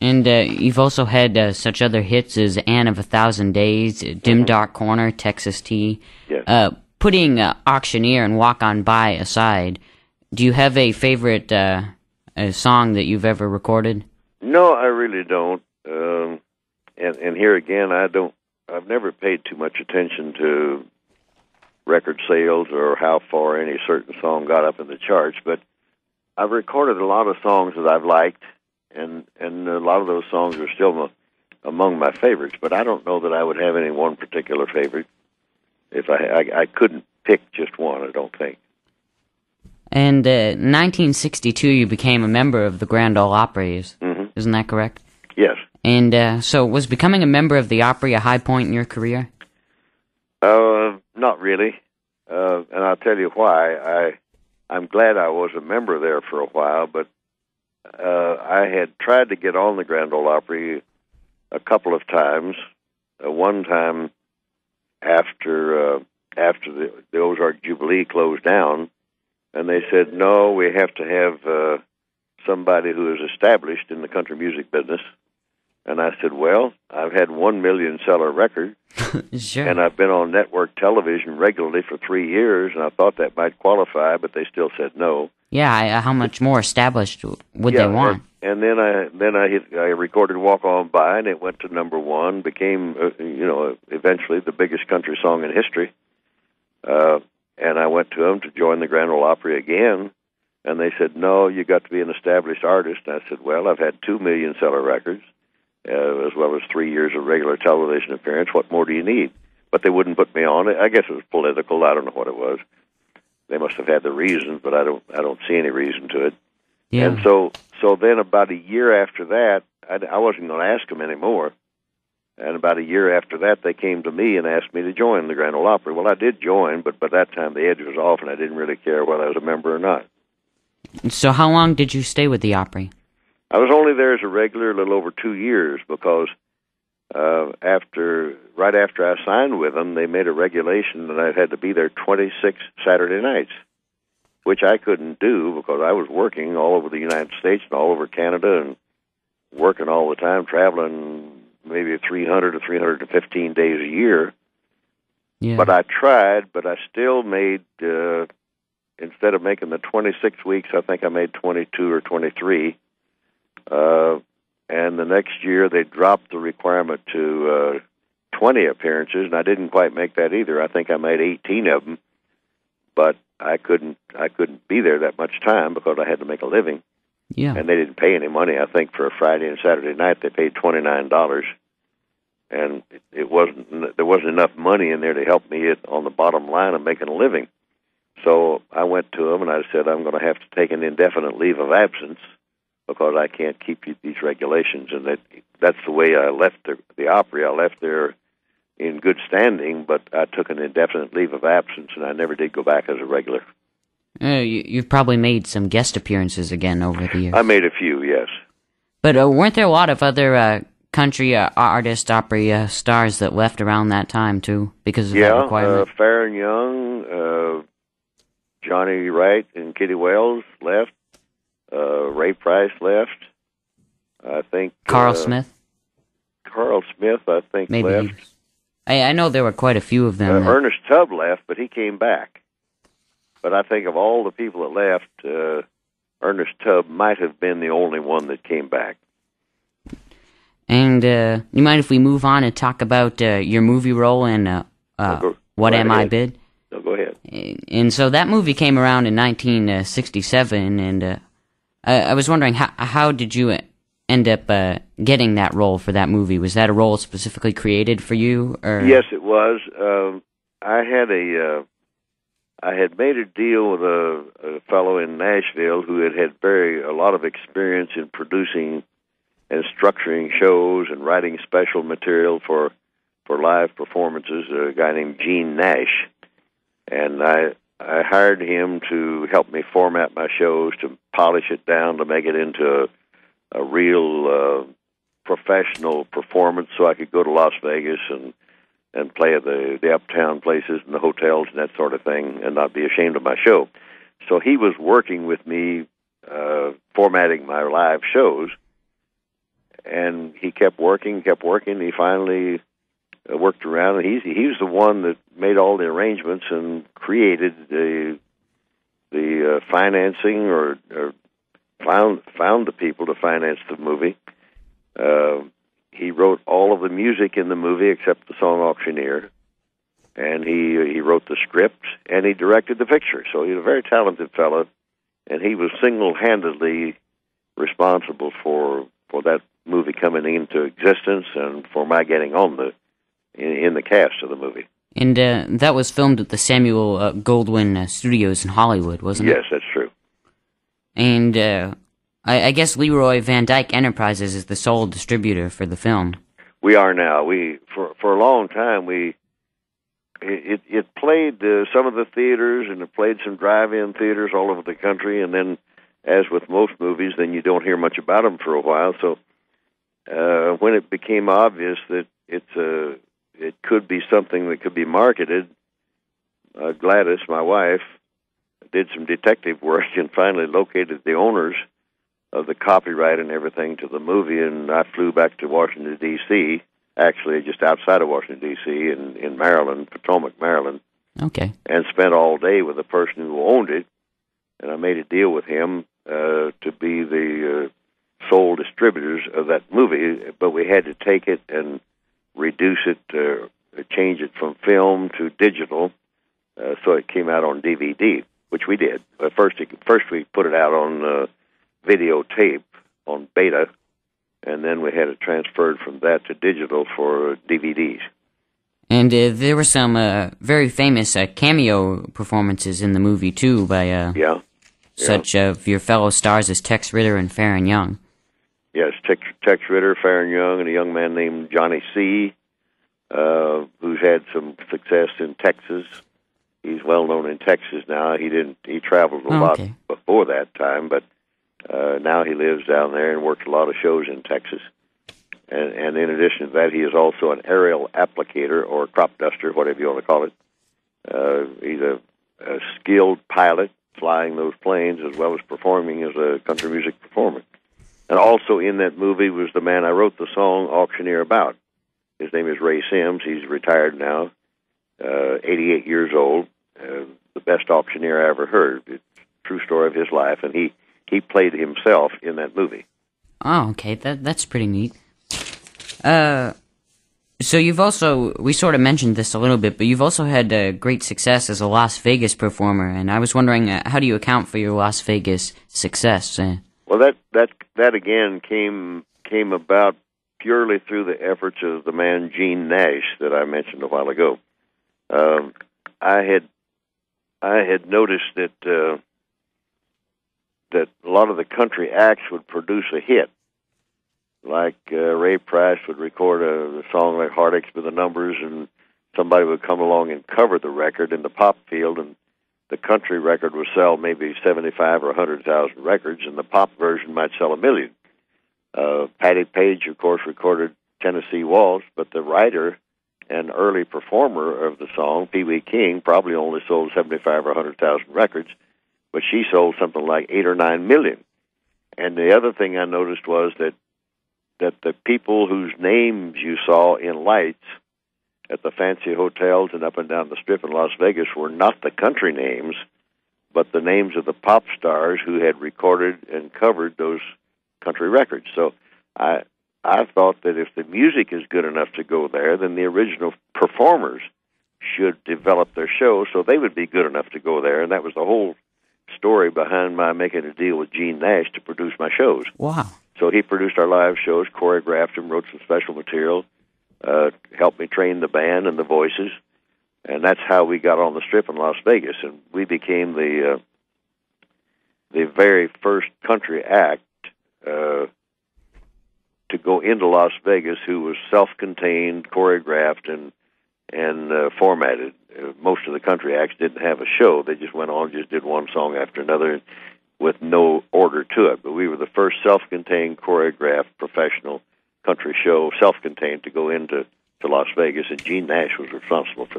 And you've also had such other hits as Anne of a Thousand Days, Dim Dark Corner, Texas Tea. Yes. Putting Auctioneer and Walk On By aside, do you have a favorite song that you've ever recorded? No, I really don't. And here again, I've never paid too much attention to record sales or how far any certain song got up in the charts, but I've recorded a lot of songs that I've liked, and a lot of those songs are still among my favorites, but I don't know that I would have any one particular favorite. If I couldn't pick just one, I don't think. And in 1962, you became a member of the Grand Ole Opry, isn't that correct? Yes. And so was becoming a member of the Opry a high point in your career? Not really, and I'll tell you why. I'm glad I was a member there for a while, but I had tried to get on the Grand Ole Opry a couple of times. One time after the Ozark Jubilee closed down, and they said, no, we have to have somebody who is established in the country music business. And I said, well, I've had 1 million seller record, sure. And I've been on network television regularly for 3 years, and I thought that might qualify, but they still said no. Yeah, how much more established would they want? And then I recorded Walk On By, and it went to number one, became eventually the biggest country song in history. And I went to them to join the Grand Ole Opry again, and they said, no, you got to be an established artist. And I said, well, I've had 2 million seller records, as well as 3 years of regular television appearance. What more do you need? But they wouldn't put me on it. I guess it was political. I don't know what it was. They must have had the reasons, but I don't see any reason to it. Yeah. And so then about a year after that, I wasn't going to ask them anymore. And about a year after that, they came to me and asked me to join the Grand Ole Opry. Well, I did join, but by that time the edge was off, and I didn't really care whether I was a member or not. So how long did you stay with the Opry? I was only there as a regular a little over 2 years, because right after I signed with them, they made a regulation that I had to be there 26 Saturday nights, which I couldn't do because I was working all over the United States and all over Canada and working all the time, traveling maybe 300 to 315 days a year. Yeah. But I tried, but I still made, instead of making the 26 weeks, I think I made 22 or 23. And the next year they dropped the requirement to 20 appearances, and I didn't quite make that either. I think I made 18 of them, but I couldn't be there that much time because I had to make a living. Yeah. And they didn't pay any money. I think for a Friday and Saturday night they paid $29, and there wasn't enough money in there to help me on the bottom line of making a living. So I went to them and I said, I'm going to have to take an indefinite leave of absence because I can't keep these regulations. And that's the way I left the Opry. I left there in good standing, but I took an indefinite leave of absence, and I never did go back as a regular. You've probably made some guest appearances again over the years. I made a few, yes. But weren't there a lot of other country artist, Opry stars that left around that time, too, because of that requirement? Yeah, Farron Young, Johnny Wright and Kitty Wells left. Ray Price left. I think Carl Smith? Carl Smith, I think, maybe left. I know there were quite a few of them. Ernest Tubb left, but he came back. But I think of all the people that left, Ernest Tubb might have been the only one that came back. And you mind if we move on and talk about your movie role in What Am I Bid? No, go ahead. And so that movie came around in 1967, and I was wondering, how did you end up getting that role for that movie? Was that a role specifically created for you? Or? Yes, it was. I had made a deal with a fellow in Nashville who had a lot of experience in producing and structuring shows and writing special material for live performances, a guy named Gene Nash. And I hired him to help me format my shows, to polish it down, to make it into a real professional performance, so I could go to Las Vegas and play at the uptown places and the hotels and that sort of thing and not be ashamed of my show. So he was working with me, formatting my live shows. and he kept working. He finally worked around, and he was the one that made all the arrangements and created the financing or found the people to finance the movie. He wrote all of the music in the movie except the song Auctioneer, and he wrote the script, and he directed the picture. So he's a very talented fellow, and he was single-handedly responsible for that movie coming into existence and for my getting on in the cast of the movie. And that was filmed at the Samuel Goldwyn Studios in Hollywood, wasn't it? Yes, that's true. And I guess Leroy Van Dyke Enterprises is the sole distributor for the film. We are now. For a long time it played some of the theaters, and it played some drive-in theaters all over the country, and then, as with most movies, then you don't hear much about them for a while. So when it became obvious that it could be something that could be marketed, Gladys, my wife, did some detective work and finally located the owners of the copyright and everything to the movie, and I flew back to Washington, D.C., actually just outside of Washington, D.C., in Maryland, Potomac, Maryland. Okay. And spent all day with the person who owned it, and I made a deal with him to be the sole distributors of that movie, but we had to take it and reduce it, change it from film to digital, so it came out on DVD, which we did. First we put it out on videotape, on beta, and then we had it transferred from that to digital for DVDs. And there were some very famous cameo performances in the movie, too, by such of your fellow stars as Tex Ritter and Farron Young. Yes, Tex Ritter, Farron Young, and a young man named Johnny C., who's had some success in Texas. He's well known in Texas now. He traveled a lot before that time, but now he lives down there and works a lot of shows in Texas. And in addition to that, he is also an aerial applicator or crop duster, whatever you want to call it. He's a skilled pilot flying those planes as well as performing as a country music performer. And also in that movie was the man I wrote the song Auctioneer about. His name is Ray Sims. He's retired now, 88 years old, the best auctioneer I ever heard. It's a true story of his life, and he played himself in that movie. Oh, okay, that's pretty neat. So you've also, we sort of mentioned this a little bit, but you've also had great success as a Las Vegas performer, and I was wondering, how do you account for your Las Vegas success? Well, that again came about purely through the efforts of the man Gene Nash that I mentioned a while ago. I had noticed that a lot of the country acts would produce a hit. Like Ray Price would record a song like Heartaches with the Numbers, and somebody would come along and cover the record in the pop field, and the country record would sell maybe 75 or 100,000 records, and the pop version might sell 1 million. Patti Page, of course, recorded Tennessee Waltz, but the writer and early performer of the song, Pee Wee King, probably only sold 75 or 100,000 records, but she sold something like 8 or 9 million. And the other thing I noticed was that the people whose names you saw in lights at the fancy hotels and up and down the Strip in Las Vegas were not the country names, but the names of the pop stars who had recorded and covered those country records. So I thought that if the music is good enough to go there, then the original performers should develop their show so they would be good enough to go there, and that was the whole story behind my making a deal with Gene Nash to produce my shows. Wow. So he produced our live shows, choreographed them, wrote some special material, helped me train the band and the voices, and that's how we got on the Strip in Las Vegas. And we became the very first country act to go into Las Vegas who was self-contained, choreographed, and formatted. Most of the country acts didn't have a show. They just went on, just did one song after another, with no order to it. But we were the first self-contained, choreographed, professional country show, self-contained, to go into Las Vegas, and Gene Nash was responsible for